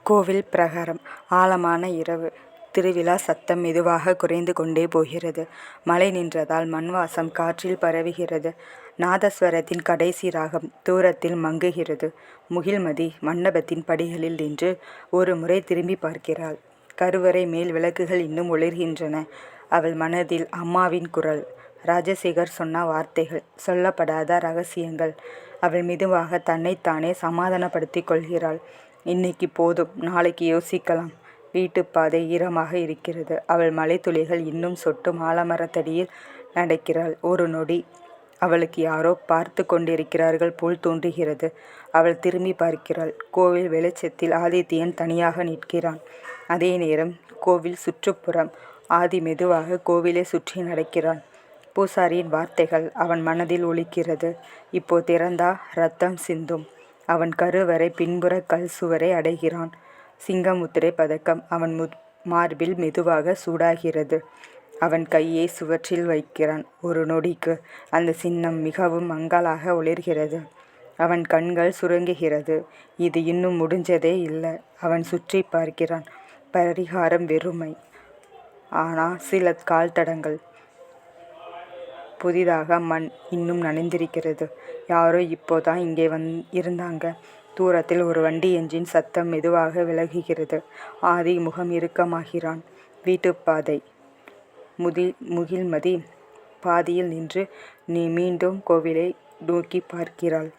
கோவில் பிரகாரம். ஆழமான இரவு. திருவிழா சத்தம் மெதுவாக குறைந்து கொண்டே போகிறது. மழை நின்றதால் மண்வாசம் காற்றில் பரவுகிறது. நாதஸ்வரத்தின் கடைசி ராகம் தூரத்தில் மங்குகிறது. முகில்மதி மண்டபத்தின் படிகளில் நின்று ஒரு முறை திரும்பி பார்க்கிறாள். கருவறை மேல் விளக்குகள் இன்னும் ஒளிர்கின்றன. அவள் மனதில் அம்மாவின் குரல், ராஜசேகர் சொன்ன வார்த்தைகள், சொல்லப்படாத ரகசியங்கள். அவள் மெதுவாக தன்னைத்தானே சமாதானப்படுத்திக் கொள்கிறாள். இன்னைக்கு போதும், நாளைக்கு யோசிக்கலாம். வீட்டுப்பாதை ஈரமாக இருக்கிறது. அவள் மலைத்துளிகள் இன்னும் சொட்டும் ஆலமரத்தடியில் நடக்கிறாள். ஒரு நொடி அவளுக்கு யாரோ பார்த்து கொண்டிருக்கிறார்கள் போல் தோன்றுகிறது. அவள் திரும்பி பார்க்கிறாள். கோவில் வெளிச்சத்தில் ஆதித்யன் தனியாக நிற்கிறான். அதே நேரம் கோவில் சுற்றுப்புறம். ஆதி மெதுவாக கோவிலை சுற்றி நடக்கிறான். பூசாரியின் வார்த்தைகள் அவன் மனதில் ஒலிக்கிறது. இப்போ திறந்தா ரத்தம் சிந்தும். அவன் கருவறை பின்புற கல் சுவரை அடைகிறான். சிங்கமுத்திரை பதக்கம் அவன் மார்பில் மெதுவாக சூடாகிறது. அவன் கையை சுவற்றில் வைக்கிறான். ஒரு நொடிக்கு அந்த சின்னம் மிகவும் மங்கலாக ஒளிர்கிறது. அவன் கண்கள் சுருங்குகிறது. இது இன்னும் முடிஞ்சதே இல்லை. அவன் சுற்றி பார்க்கிறான். பரிகாரம் வெறுமை. ஆனால் சில கால் தடங்கள். புதிதாக மண் இன்னும் நனைந்திருக்கிறது. யாரோ இப்போதான் இங்கே இருந்தாங்க. தூரத்தில் ஒரு வண்டி என்ஜின் சத்தம் மெதுவாக விலகுகிறது. ஆதி முகம் இறுக்கமாகிறான். வீட்டுப்பாதை. முகில்மதி பாதியில் நின்று மீண்டும் கோவிலை நோக்கி பார்க்கிறாள்.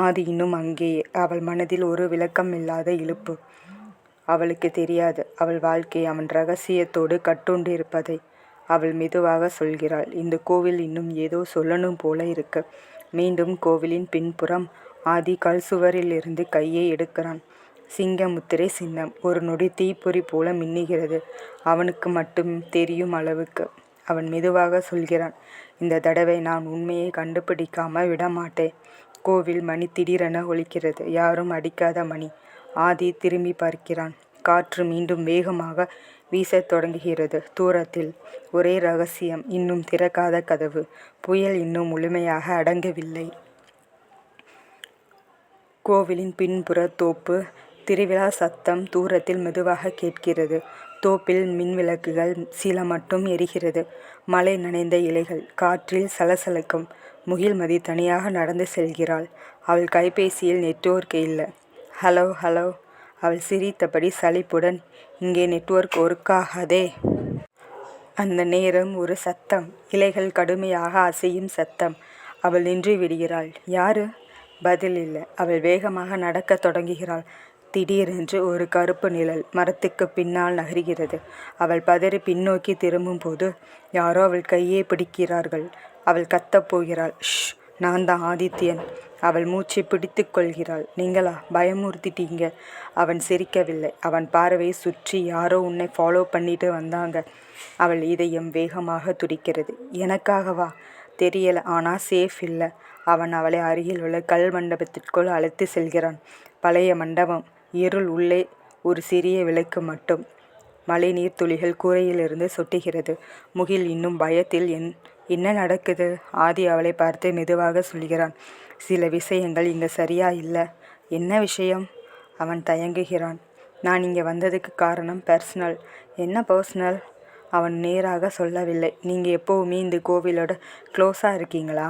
ஆதி இன்னும் அங்கேயே. அவள் மனதில் ஒரு விளக்கமில்லாத இழுப்பு. அவளுக்கு தெரியாது அவள் வாழ்க்கை அவன் ரகசியத்தோடு கட்டுண்டு இருப்பதை. அவள் மெதுவாக சொல்கிறாள், இந்த கோவில் இன்னும் ஏதோ சொல்லணும் போல இருக்கு. மீண்டும் கோவிலின் பின்புறம். ஆதி கல் சுவரிலிருந்து கையை எடுக்கிறான். சிங்கமுத்திரை சின்னம் ஒரு நொடி தீப்பொறி போல மின்னுகிறது. அவனுக்கு மட்டும் தெரியும் அளவுக்கு. அவன் மெதுவாக சொல்கிறான், இந்த தடவை நான் உண்மையை கண்டுபிடிக்காம விடமாட்டேன். கோவில் மணி திடீரென ஒலிக்கிறது. யாரும் அடிக்காத மணி. ஆதி திரும்பி பார்க்கிறான். காற்று மீண்டும் வேகமாக வீசத் தொடங்குகிறது. தூரத்தில் ஒரே ரகசியம், இன்னும் திறக்காத கதவு. புயல் இன்னும் முழுமையாக அடங்கவில்லை. கோவிலின் பின்புற தோப்பு. திருவிழா சத்தம் தூரத்தில் மெதுவாக கேட்கிறது. தோப்பில் மின்விளக்குகள் சில மட்டும் எரிகிறது. மழை நனைந்த இலைகள் காற்றில் சலசலக்கும். முகில்மதி தனியாக நடந்து செல்கிறாள். அவள் கைபேசியில் நெட்வொர்க் இல்லை. Hello hello. அவள் சிரித்தபடி சலிப்புடன், இங்கே நெட்வொர்க் ஒர்க்காகாதே. அந்த நேரம் ஒரு சத்தம். இலைகள் கடுமையாக அசையும் சத்தம். அவள் நின்று விடுகிறாள். யாரு? பதில் இல்லை. அவள் வேகமாக நடக்கத் தொடங்குகிறாள். திடீரென்று ஒரு கருப்பு நிழல் மரத்துக்கு பின்னால் நகர்கிறது. அவள் பதறி பின்னோக்கி திரும்பும் போது யாரோ அவள் கையை பிடிக்கிறார்கள். அவள் கத்தப் போகிறாள். ஷ், நான் தான் ஆதித்யன். அவள் மூச்சை பிடித்து கொள்கிறாள். நீங்களா? பயமுறுத்திட்டீங்க. அவன் சிரிக்கவில்லை. அவன் பார்வை சுற்றி யாரோ உன்னை ஃபாலோ பண்ணிட்டு வந்தாங்க. அவள் இதயம் வேகமாக துடிக்கிறது. எனக்காகவா? தெரியல, ஆனால் சேஃப் இல்லை. அவன் அவளை அருகில் உள்ள கல் மண்டபத்திற்குள் அழைத்து செல்கிறான். பழைய மண்டபம். இருள். உள்ளே ஒரு சிறிய விளக்கு மட்டும். மழை நீர் துளிகள் கூரையிலிருந்து சொட்டுகிறது. முகில் இன்னும் பயத்தில் என்ன நடக்குது? ஆதி அவளை பார்த்து மெதுவாக சொல்கிறான், சில விஷயங்கள் இங்கே சரியா இல்லை. என்ன விஷயம்? அவன் தயங்குகிறான். நான் இங்கே வந்ததுக்கு காரணம் பர்சனல். என்ன பர்சனல்? அவன் நேராக சொல்லவில்லை. நீங்கள் எப்போவுமே இந்த கோவிலோட க்ளோஸாக இருக்கீங்களா?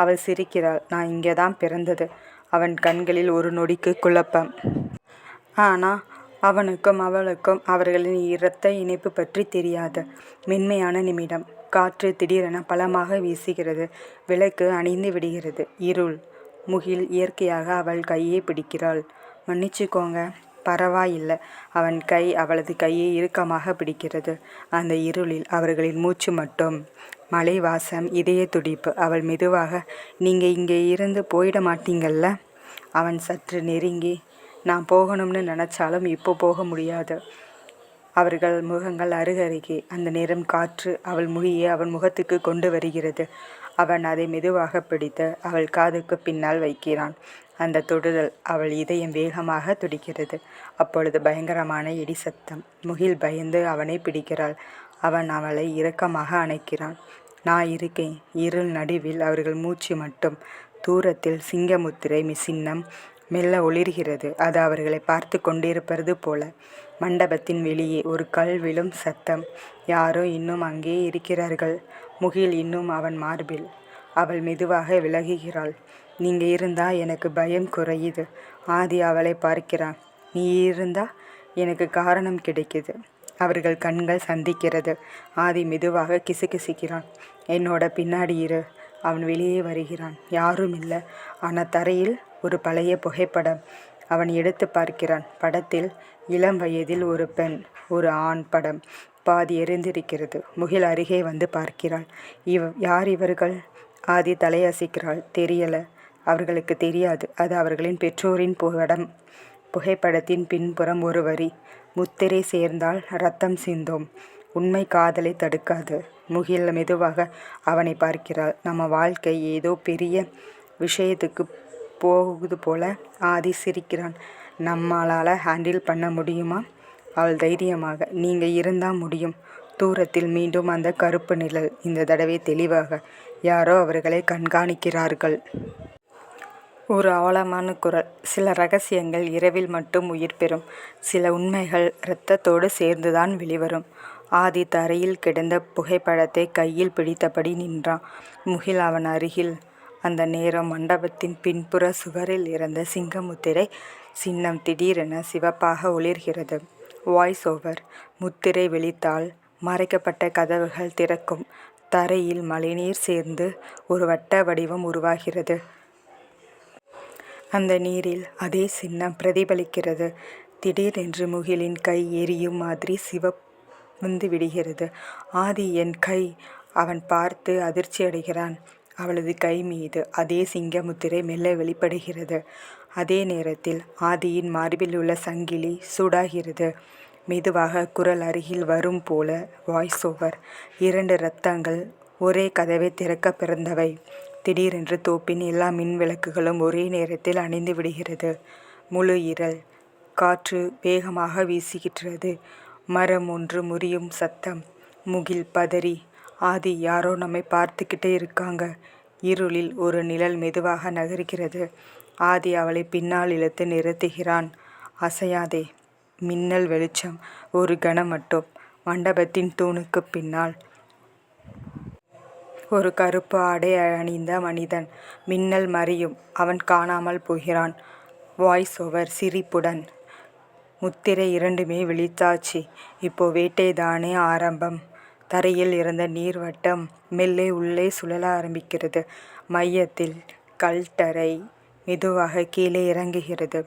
அவள் சிரிக்கிறாள். நான் இங்கே தான் பிறந்தது. அவன் கண்களில் ஒரு நொடிக்கு குழப்பம். ஆனால் அவனுக்கும் அவளுக்கும் அவர்களின் இரத்த இணைப்பு பற்றி தெரியாது. மென்மையான நிமிடம். காற்று திடீரென பலமாக வீசுகிறது. விளக்கு அணைந்து விடுகிறது. இருள். முகில் இயற்கையாக அவள் கையை பிடிக்கிறாள். மன்னிச்சுக்கோங்க. பரவாயில்லை. அவன் கை அவளது கையை இறுக்கமாக பிடிக்கிறது. அந்த இருளில் அவர்களின் மூச்சு மட்டும். மலை வாசம், இதய துடிப்பு. அவள் மெதுவாக, நீங்கள் இங்கே இருந்து போயிட மாட்டீங்கள்ல? அவன் சற்று நெருங்கி, நான் போகணும்னு நினச்சாலும் இப்போ போக முடியாது. அவர்கள் முகங்கள் அருகருகே. அந்த நேரம் காற்று அவள் மொழியை அவன் முகத்துக்கு கொண்டு வருகிறது. அவன் அதை மெதுவாக பிடித்து அவள் காதுக்கு பின்னால் வைக்கிறான். அந்த தொடுதல். அவள் இதயம் வேகமாக துடிக்கிறது. அப்பொழுது பயங்கரமான இடி சத்தம். முகில் பயந்து அவனை பிடிக்கிறாள். அவன் அவளை இறுக்கமாக அணைக்கிறான். நான் இருக்கேன். இருள் நடுவில் அவர்கள் மூச்சு மட்டும். தூரத்தில் சிங்கமுத்திரை சின்னம் மெல்ல ஒளிர்கிறது. அது அவர்களை பார்த்து கொண்டிருப்பது போல. மண்டபத்தின் வெளியே ஒரு கல் விழும் சத்தம். யாரோ இன்னும் அங்கே இருக்கிறார்கள். முகில் இன்னும் அவன் மார்பில். அவள் மெதுவாக விலகுகிறாள். நீங்க இருந்தா எனக்கு பயம் குறையுது. ஆதி அவளை பார்க்கிறான். நீ இருந்தா எனக்கு காரணம் கிடைக்குது. அவர்கள் கண்கள் சந்திக்கிறது. ஆதி மெதுவாக கிசுகிசுக்கிறான். என்னோட பின்னாடி இரு. அவன் வெளியே வருகிறான். யாரும் இல்லை. ஆனால் தரையில் ஒரு பழைய புகைப்படம். அவன் எடுத்து பார்க்கிறான். படத்தில் இளம் வயதில் ஒரு பெண், ஒரு ஆண் படம் பாதி எரிந்திருக்கிறது. முகில் அருகே வந்து பார்க்கிறாள். யார் இவர்கள்? ஆதி தலையசைக்கிறாள். தெரியல. அவர்களுக்கு தெரியாது. அது அவர்களின் பெற்றோரின் படம். புகைப்படத்தின் பின்புறம் ஒரு வரி. முத்திரை சேர்ந்தால் ரத்தம் சிந்தும். உண்மை காதலை தடுக்காது. முகில் மெதுவாக அவனை பார்க்கிறாள். நம்ம வாழ்க்கை ஏதோ பெரிய விஷயத்துக்கு போகுது போல. ஆதி சிரிக்கிறான். நம்மளால் ஹேண்டில் பண்ண முடியுமா? அவள் தைரியமாக. நீங்கள் இருந்தால் முடியும். தூரத்தில் மீண்டும் அந்த கருப்பு நிழல். இந்த தடவை தெளிவாக. யாரோ அவர்களை கண்காணிக்கிறார்கள். ஒரு ஆழமான குரல். சில ரகசியங்கள் இரவில் மட்டும் உயிர் பெறும். சில உண்மைகள் இரத்தத்தோடு சேர்ந்துதான் வெளிவரும். ஆதி தரையில் கிடந்த புகைப்படத்தை கையில் பிடித்தபடி நின்றான். முகில் அவன் அருகில். அந்த நேரம் மண்டபத்தின் பின்புற சுவரில் இருந்த சிங்கமுத்திரை சின்னம் திடீரென சிவப்பாக ஒளிர்கிறது. Voice over. முத்திரை வெளித்தால் மறைக்கப்பட்ட கதவுகள் திறக்கும். தரையில் மழைநீர் சேர்ந்து ஒரு வட்ட வடிவம் உருவாகிறது. அந்த நீரில் அதே சின்னம் பிரதிபலிக்கிறது. திடீரென்று முகிலின் கை எரியும் மாதிரி சிவந்து விடுகிறது. ஆதி, என் கை! அவன் பார்த்து அதிர்ச்சி அடைகிறான். அவளது கை மீது அதே சிங்கமுத்திரை மெல்ல வெளிப்படுகிறது. அதே நேரத்தில் ஆதியின் மார்பில் உள்ள சங்கிலி சூடாகிறது. மெதுவாக குரல் அருகில் வரும் போல. Voice over. 2 இரத்தங்கள் ஒரே கதவை திறக்க பிறந்தவை. திடீரென்று தோப்பின் எல்லா மின் விளக்குகளும் ஒரே நேரத்தில் அணைந்து விடுகிறது. முழு இருள். காற்று வேகமாக வீசுகிறது. மரம் ஒன்று முறியும் சத்தம். முகில் பதறி. ஆதி, யாரோ நம்மை பார்த்துக்கிட்டே இருக்காங்க. இருளில் ஒரு நிழல் மெதுவாக நகர்கிறது. ஆதி அவளை பின்னால் இழுத்து நிறுத்துகிறான். அசையாதே. மின்னல் வெளிச்சம். ஒரு கணம் மட்டும். மண்டபத்தின் தூணுக்கு பின்னால் ஒரு கருப்பு ஆடை அணிந்த மனிதன். மின்னல் மறையும். அவன் காணாமல் போகிறான். வாய்ஸ் ஓவர் சிரிப்புடன். முத்திரை 2மே விழித்தாச்சு. இப்போ வேட்டைதானே ஆரம்பம். தரையில் இருந்த நீர்வட்டம் மெல்லே உள்ளே சுழல ஆரம்பிக்கிறது. மையத்தில் கல்டரை மெதுவாக கீழே இறங்குகிறது.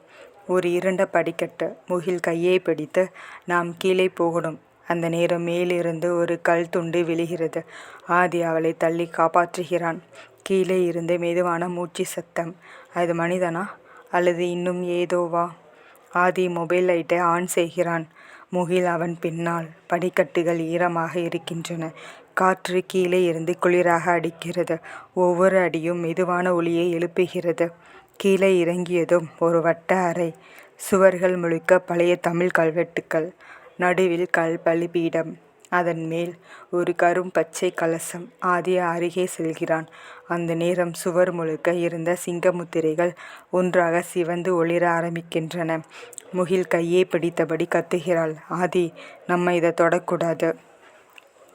ஒரு இருண்ட படிக்கட்டு. முகில் கையை பிடித்து, நாம் கீழே போகணும். அந்த நேரம் மேலிருந்து ஒரு கல் துண்டு விழுகிறது. ஆதி அவளை தள்ளி காப்பாற்றுகிறான். கீழே இருந்து மெதுவான மூச்சு சத்தம். அது மனிதனா அல்லது இன்னும் ஏதோவா? ஆதி மொபைல் லைட்டை ஆன் செய்கிறான். முகில் அவன் பின்னால். படிக்கட்டுகள் ஈரமாக இருக்கின்றன. காற்று கீழே இருந்து குளிராக அடிக்கிறது. ஒவ்வொரு அடியும் மெதுவான ஒலியை எழுப்புகிறது. கீழே இறங்கியதும் ஒரு வட்ட அறை. சுவர்கள் முழுக்க பழைய தமிழ் கல்வெட்டுக்கள். நடுவில் கல் பலிபீடம். அதன் மேல் ஒரு கரும் பச்சை கலசம். ஆதி அருகே செல்கிறான். அந்த நேரம் சுவர் முழுக்க இருந்த சிங்கமுத்திரைகள் ஒன்றாக சிவந்து ஒளிர ஆரம்பிக்கின்றன. முகில் கையை பிடித்தபடி கத்துகிறாள். ஆதி, நம்ம இதை தொடக்கூடாது.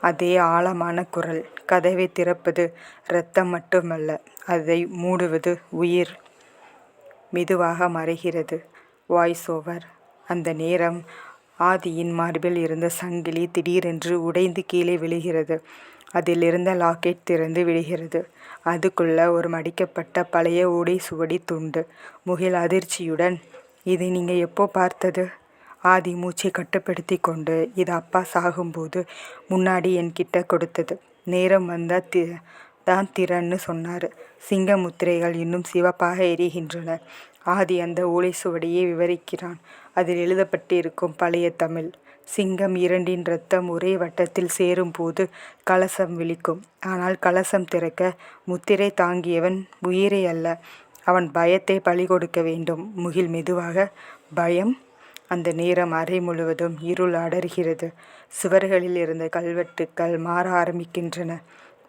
அதே ஆழமான குரல். கதவை திறப்பது இரத்தம் மட்டுமல்ல, அதை மூடுவது உயிர். மெதுவாக மறைகிறது. Voice over. அந்த நேரம் ஆதியின் மார்பில் இருந்த சங்கிலி திடீரென்று உடைந்து கீழே விழுகிறது. அதில் இருந்த லாக்கெட் திறந்து விடுகிறது. அதுக்குள்ள ஒரு மடிக்கப்பட்ட பழைய ஓடை சுவடி துண்டு. முகில் அதிர்ச்சியுடன், இது நீங்கள் எப்போ பார்த்தது? ஆதி மூச்சை கட்டுப்படுத்தி கொண்டு, இது அப்பா சாகும்போது முன்னாடி என்கிட்ட கொடுத்தது. நேரம் வந்தால் தான் திறன்னு சொன்னார். சிங்க முத்திரைகள் இன்னும் சிவப்பாக எரிகின்றன. ஆதி அந்த ஓலை சுவடியை விவரிக்கிறான். அதில் எழுதப்பட்டிருக்கும் பழைய தமிழ். சிங்கம் 2இன் இரத்தம் ஒரே வட்டத்தில் சேரும்போது கலசம் விழிக்கும். ஆனால் கலசம் திறக்க முத்திரை தாங்கியவன் உயிரை அல்ல, அவன் பயத்தை பலி கொடுக்க வேண்டும். முகில் மெதுவாக. பயம்? அந்த நேரம் அறை முழுவதும் இருள் அடர்கிறது. சுவர்களில் இருந்த கல்வெட்டுக்கள் மாற ஆரம்பிக்கின்றன.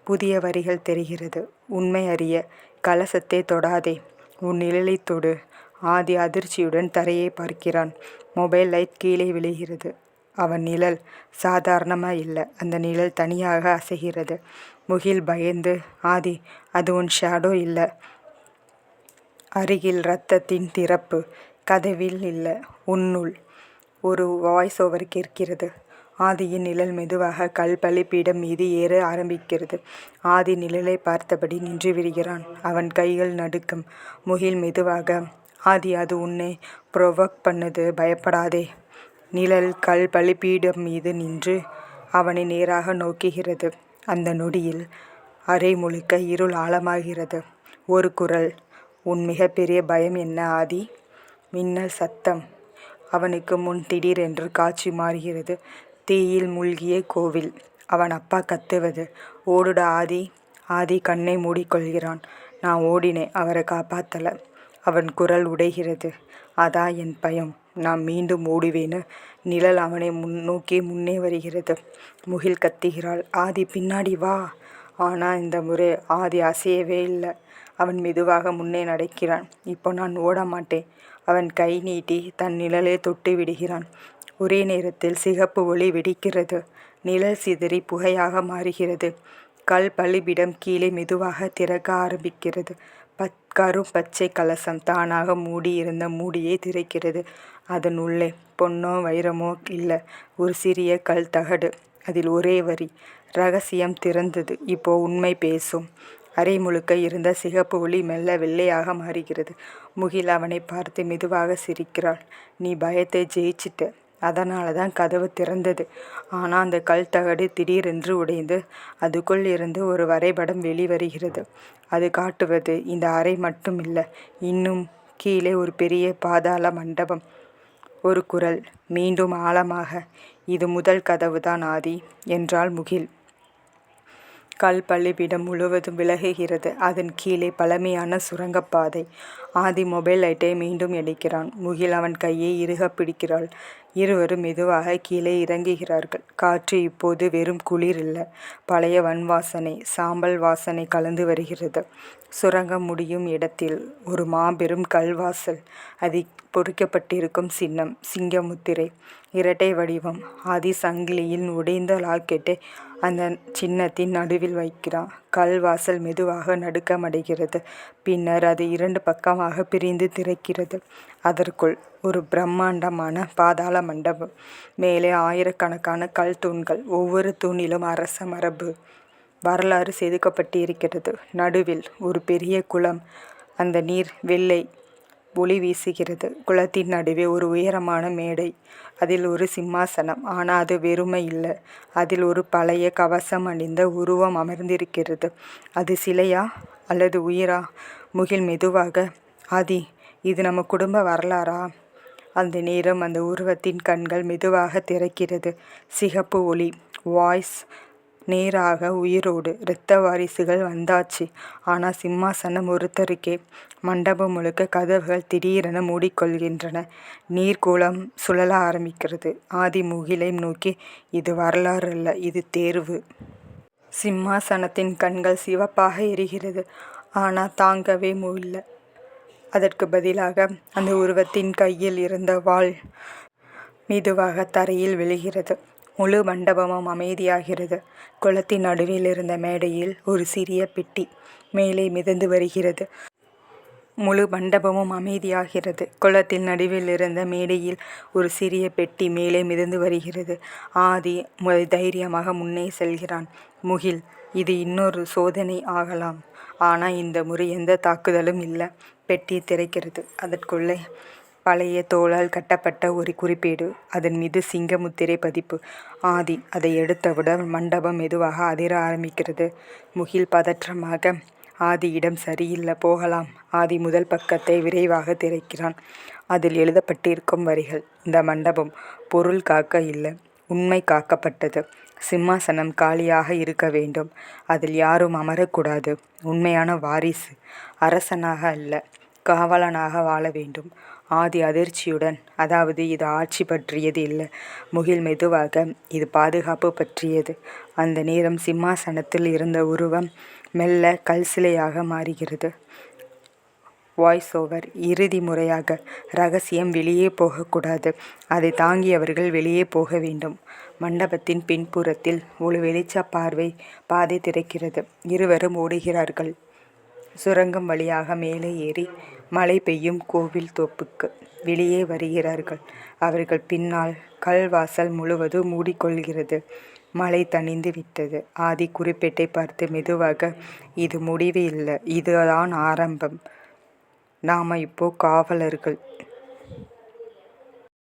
புதிய வரிகள் தெரிகிறது. உண்மை அறிய. கலசத்தை தொடாதே. உன் நிழலை தொடு. ஆதி அதிர்ச்சியுடன் தரையை பார்க்கிறான். மொபைல் லைட் கீழே விழுகிறது. அவன் நிழல் சாதாரணமா இல்லை, அந்த நிழல் தனியாக அசைகிறது. முகில் பயந்து, ஆதி, அது உன் ஷேடோ இல்லை. அருகில் இரத்தத்தின் திறப்பு. கதவில் இல்லை, உன்னுள். ஒரு வாய்ஸ் ஓவர் கேட்கிறது. ஆதியின் நிழல் மெதுவாக பலிபீடம் மீது ஏற ஆரம்பிக்கிறது. ஆதி நிழலை பார்த்தபடி நின்று விடுகிறான். அவன் கைகள் நடுக்கம். முகில் மெதுவாக, ஆதி, அது உன்னை ப்ரொவோக் பண்ணுது, பயப்படாதே. நிழல் பலிபீடம் மீது நின்று அவனை நேராக நோக்குகிறது. அந்த நொடியில் அறை முழுக்க இருள் ஆழமாகிறது. ஒரு குரல், உன் மிகப்பெரிய பயம் என்ன ஆதி? மின்னல் சத்தம். அவனுக்கு முன் திடீரென்று காட்சி மாறுகிறது. தீயில் மூழ்கிய கோவில். அவன் அப்பா கத்துவது. ஓடுடா ஆதி. ஆதி கண்ணை மூடிக்கொள்கிறான். நான் ஓடினேன், அவரை காப்பாத்தல. அவன் குரல் உடைகிறது. அதான் என் பயம். நான் மீண்டும் ஓடுவேன்னு. நிழல் அவனை நோக்கி முன்னே வருகிறது. முகில் கத்துகிறாள், ஆதி பின்னாடி வா. ஆனால் இந்த முறை ஆதி அசையவே இல்லை. அவன் மெதுவாக முன்னே நடக்கிறான். இப்போ நான் ஓட மாட்டேன். அவன் கை நீட்டி தன் நிழலை தொட்டு விடுகிறான். ஒரே நேரத்தில் சிகப்பு ஒளி வெடிக்கிறது. நிழல் சிதறி புகையாக மாறுகிறது. பலிபீடம் கீழே மெதுவாக திறக்க ஆரம்பிக்கிறது. கரும் பச்சை கலசம் தானாக மூடி இருந்த மூடியை திறக்கிறது. அதன் உள்ளே பொன்னோ வைரமோ இல்லை, ஒரு சிறிய கல் தகடு. அதில் ஒரே வரி, ரகசியம் திறந்தது, இப்போ உண்மை பேசும். அறை முழுக்க இருந்த சிகப்பு ஒளி மெல்ல வெள்ளையாக மாறுகிறது. முகில் அவனை பார்த்து மெதுவாக சிரிக்கிறாள். நீ பயத்தை ஜெயிச்சிட்ட, அதனால தான் கதவு திறந்தது. ஆனால் அந்த கல் தகடு திடீரென்று உடைந்து அதுக்குள் இருந்து ஒரு வரைபடம் வெளிவருகிறது. அது காட்டுவது இந்த அறை மட்டும் இல்லை, இன்னும் கீழே ஒரு பெரிய பாதாள மண்டபம். ஒரு குரல் மீண்டும் ஆழமாக, இது முதல் கதவுதான் ஆதி என்றாள் முகில். பலிபீடம் முழுவதும் விலகுகிறது. அதன் கீழே பழமையான சுரங்கப்பாதை. ஆதி மொபைல் லைட்டை மீண்டும் எடுக்கிறான். முகில் அவன் கையை இறுக பிடிக்கிறாள். இருவரும் மெதுவாக கீழே இறங்குகிறார்கள். காற்று இப்போது வெறும் குளிர் இல்லை, பழைய வாசனை, சாம்பல் வாசனை கலந்து வருகிறது. சுரங்கம் முடியும் இடத்தில் ஒரு மாபெரும் கல்வாசல். அதில் பொறிக்கப்பட்டிருக்கும் சின்னம் சிங்கமுத்திரை, இரட்டை வடிவம். ஆதி சங்கிலியின் உடைந்த லாக்கெட்டை அந்த சின்னத்தின் நடுவில் வைக்கிறான். கல்வாசல் மெதுவாக நடுக்கமடைகிறது. பின்னர் அது 2 பக்கமாக பிரிந்து திறக்கிறது. அதற்குள் ஒரு பிரம்மாண்டமான பாதாள மண்டபம். மேலே ஆயிரக்கணக்கான கல் தூண்கள். ஒவ்வொரு தூணிலும் அரச மரபு வரலாறு செதுக்கப்பட்டிருக்கிறது. நடுவில் ஒரு பெரிய குளம். அந்த நீர் வெள்ளை ஒளி வீசுகிறது. குளத்தின் நடுவே ஒரு உயரமான மேடை. அதில் ஒரு சிம்மாசனம். ஆனால் அது வெறுமை இல்லை, அதில் ஒரு பழைய கவசம் அணிந்த உருவம் அமர்ந்திருக்கிறது. அது சிலையா அல்லது உயிரா? முகில் மெதுவாக, ஆதி, இது நம்ம குடும்ப வரலாறா? அந்த நேரம் அந்த உருவத்தின் கண்கள் மெதுவாக திறக்கிறது. சிகப்பு ஒளி. வாய்ஸ் நேராக உயிரோடு, இரத்த வாரிசுகள் வந்தாச்சு, ஆனால் சிம்மாசனம் ஒருத்தருக்கே. மண்டபம் முழுக்க கதவுகள் திடீரென மூடிக்கொள்கின்றன. நீர்க்கூலம் சுழல ஆரம்பிக்கிறது. ஆதி முகிலை நோக்கி, இது வரலாறு அல்ல, இது தேர்வு. சிம்மாசனத்தின் கண்கள் சிவப்பாக எரிகிறது. ஆனால் தாங்கவே இல்லை. அதற்கு பதிலாக அந்த உருவத்தின் கையில் இருந்த வாள் மெதுவாக தரையில் விழுகிறது. முழு மண்டபமும் அமைதியாகிறது. குளத்தின் நடுவில் இருந்த மேடையில் ஒரு சிறிய பெட்டி மேலே மிதந்து வருகிறது. முழு மண்டபமும் அமைதியாகிறது. குளத்தின் நடுவில் இருந்த மேடையில் ஒரு சிறிய பெட்டி மேலே மிதந்து வருகிறது. ஆதி தைரியமாக முன்னே செல்கிறான். முகில், இது இன்னொரு சோதனை ஆகலாம், ஆனால் இந்த முறை எந்த தாக்குதலும் இல்லை. பெட்டி திறக்கிறது. அதற்குள்ளே பழைய தோளால் கட்டப்பட்ட ஒரு குறிப்பேடு. அதன் மீது சிங்கமுத்திரை பதிப்பு. ஆதி அதை எடுத்தவுடன் மண்டபம் மெதுவாக அதிர ஆரம்பிக்கிறது. முகில் பதற்றமாக, ஆதியிடம் சரியில்லை, போகலாம். ஆதி முதல் பக்கத்தை விரைவாக திறக்கிறான். அதில் எழுதப்பட்டிருக்கும் வரிகள், இந்த மண்டபம் பொருள் காக்க இல்லை, உண்மை காக்கப்பட்டது. சிம்மாசனம் காலியாக இருக்க வேண்டும், அதில் யாரும் அமரக்கூடாது. உண்மையான வாரிசு அரசனாக அல்ல, காவலனாக வாழ வேண்டும். ஆதி அதிர்ச்சியுடன், அதாவது இது ஆட்சி பற்றியது இல்லை. முகில் மெதுவாக, இது பாதுகாப்பு பற்றியது. அந்த நேரம் சிம்மாசனத்தில் இருந்த உருவம் மெல்ல கல் சிலையாக மாறுகிறது. Voice over. இறுதி முறையாக. ரகசியம் வெளியே போகக்கூடாது. அதை தாங்கியவர்கள் வெளியே போக வேண்டும். மண்டபத்தின் பின்புறத்தில் ஒரு வெளிச்ச பாதை திறக்கிறது. இருவரும் ஓடுகிறார்கள். சுரங்கம் வழியாக மேலே ஏறி மழை பெய்யும் கோவில் தோப்புக்கு வெளியே வருகிறார்கள். அவர்கள் பின்னால் கல்வாசல் முழுவதும் மூடிக்கொள்கிறது. மழை தணிந்து விட்டது. ஆதி குறிப்பேட்டை பார்த்து மெதுவாக, இது முடிவு இல்லை, இதுதான் ஆரம்பம். நாம இப்போ காவலர்கள்.